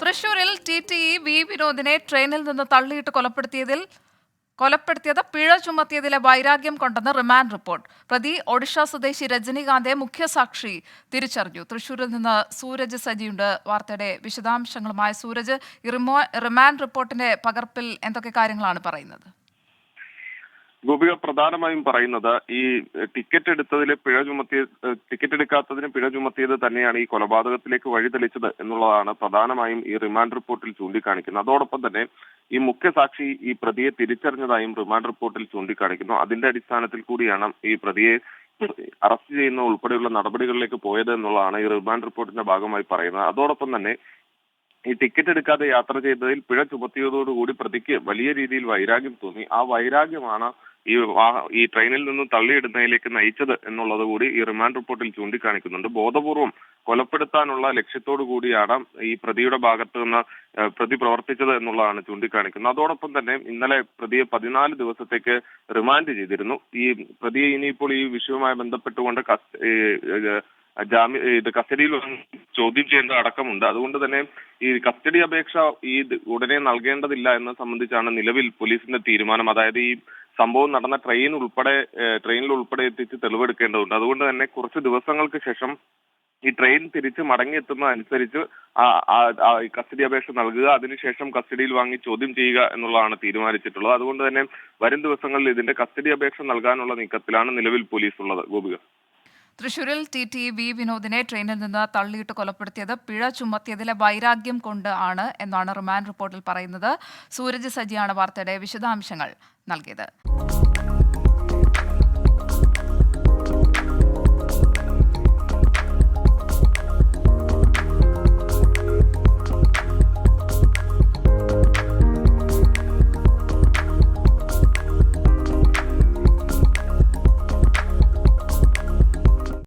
തൃശൂരിൽ TTE V വിനോദിനെ ട്രെയിനിൽ നിന്ന് തള്ളിയിട്ട് കൊലപ്പെടുത്തിയത് പിഴ ചുമത്തിയതിലെ വൈരാഗ്യം കൊണ്ടെന്ന് റിമാൻഡ് റിപ്പോർട്ട്. പ്രതി ഒഡീഷ സ്വദേശി രജനികാന്തെ മുഖ്യസാക്ഷി തിരിച്ചറിഞ്ഞു. തൃശൂരിൽ നിന്ന് സൂരജ് സജിയുണ്ട് വാർത്തയുടെ വിശദാംശങ്ങളുമായി. സൂരജ്, റിമാൻഡ് റിപ്പോർട്ടിന്റെ പകർപ്പിൽ എന്തൊക്കെ കാര്യങ്ങളാണ് പറയുന്നത്? ഗോപിക പ്രധാനമായും പറയുന്നത് ഈ ടിക്കറ്റ് എടുക്കാത്തതിന് പിഴ ചുമത്തിയത് തന്നെയാണ് ഈ കൊലപാതകത്തിലേക്ക് വഴിതെളിച്ചത് എന്നുള്ളതാണ് പ്രധാനമായും ഈ റിമാൻഡ് റിപ്പോർട്ടിൽ ചൂണ്ടിക്കാണിക്കുന്നത്. അതോടൊപ്പം തന്നെ ഈ മുഖ്യസാക്ഷി ഈ പ്രതിയെ തിരിച്ചറിഞ്ഞതായും റിമാൻഡ് റിപ്പോർട്ടിൽ ചൂണ്ടിക്കാണിക്കുന്നു. അതിന്റെ അടിസ്ഥാനത്തിൽ കൂടിയാണ് ഈ പ്രതിയെ അറസ്റ്റ് ചെയ്യുന്ന ഉൾപ്പെടെയുള്ള നടപടികളിലേക്ക് പോയത് എന്നുള്ളതാണ് ഈ റിമാൻഡ് റിപ്പോർട്ടിന്റെ ഭാഗമായി പറയുന്നത്. അതോടൊപ്പം തന്നെ ഈ ടിക്കറ്റ് എടുക്കാതെ യാത്ര ചെയ്തതിൽ പിഴ ചുമത്തിയതോടുകൂടി പ്രതിക്ക് വലിയ രീതിയിൽ വൈരാഗ്യം തോന്നി. ആ വൈരാഗ്യമാണ് ഈ ട്രെയിനിൽ നിന്നും തള്ളിയിടുന്നതിലേക്ക് നയിച്ചത് എന്നുള്ളത് കൂടി ഈ റിമാൻഡ് റിപ്പോർട്ടിൽ ചൂണ്ടിക്കാണിക്കുന്നുണ്ട്. ബോധപൂർവം കൊലപ്പെടുത്താനുള്ള ലക്ഷ്യത്തോടു കൂടിയാണ് ഈ പ്രതിയുടെ ഭാഗത്ത് നിന്ന് പ്രതി പ്രവർത്തിച്ചത് എന്നുള്ളതാണ് ചൂണ്ടിക്കാണിക്കുന്നത്. അതോടൊപ്പം തന്നെ ഇന്നലെ പ്രതിയെ 14 ദിവസത്തേക്ക് റിമാൻഡ് ചെയ്തിരുന്നു. ഈ പ്രതിയെ ഇനിയിപ്പോൾ ഈ വിഷയവുമായി ബന്ധപ്പെട്ടുകൊണ്ട് കസ്റ്റഡിയിൽ ചോദ്യം ചെയ്യേണ്ട അടക്കമുണ്ട്. അതുകൊണ്ട് തന്നെ ഈ കസ്റ്റഡി അപേക്ഷ ഉടനെ നൽകേണ്ടതില്ല എന്നത് സംബന്ധിച്ചാണ് നിലവിൽ പോലീസിന്റെ തീരുമാനം. അതായത് ഈ സംഭവം നടന്ന ട്രെയിനിൽ ഉൾപ്പെടെ എത്തിച്ച് തെളിവെടുക്കേണ്ടതുണ്ട്. അതുകൊണ്ട് തന്നെ കുറച്ച് ദിവസങ്ങൾക്ക് ശേഷം ഈ ട്രെയിൻ തിരിച്ച് മടങ്ങിയെത്തുന്ന അനുസരിച്ച് കസ്റ്റഡി അപേക്ഷ നൽകുക, അതിനുശേഷം കസ്റ്റഡിയിൽ വാങ്ങി ചോദ്യം ചെയ്യുക എന്നുള്ളതാണ് തീരുമാനിച്ചിട്ടുള്ളത്. അതുകൊണ്ട് തന്നെ വരും ദിവസങ്ങളിൽ ഇതിന്റെ കസ്റ്റഡി അപേക്ഷ നൽകാനുള്ള നീക്കത്തിലാണ് നിലവിൽ പോലീസ് ഉള്ളത്. ഗോപിക, തൃശൂരിൽ TTE വി വിനോദിനെ ട്രെയിനിൽ നിന്ന് തള്ളിയിട്ട് കൊലപ്പെടുത്തിയത് പിഴ ചുമത്തിയതിലെ വൈരാഗ്യം കൊണ്ട് ആണ് എന്നാണ് റിമാൻഡ് റിപ്പോർട്ടിൽ പറയുന്നത്. സൂരജ് സജിയാണ് വാർത്തയുടെ വിശദാംശങ്ങൾ നൽകിയത്.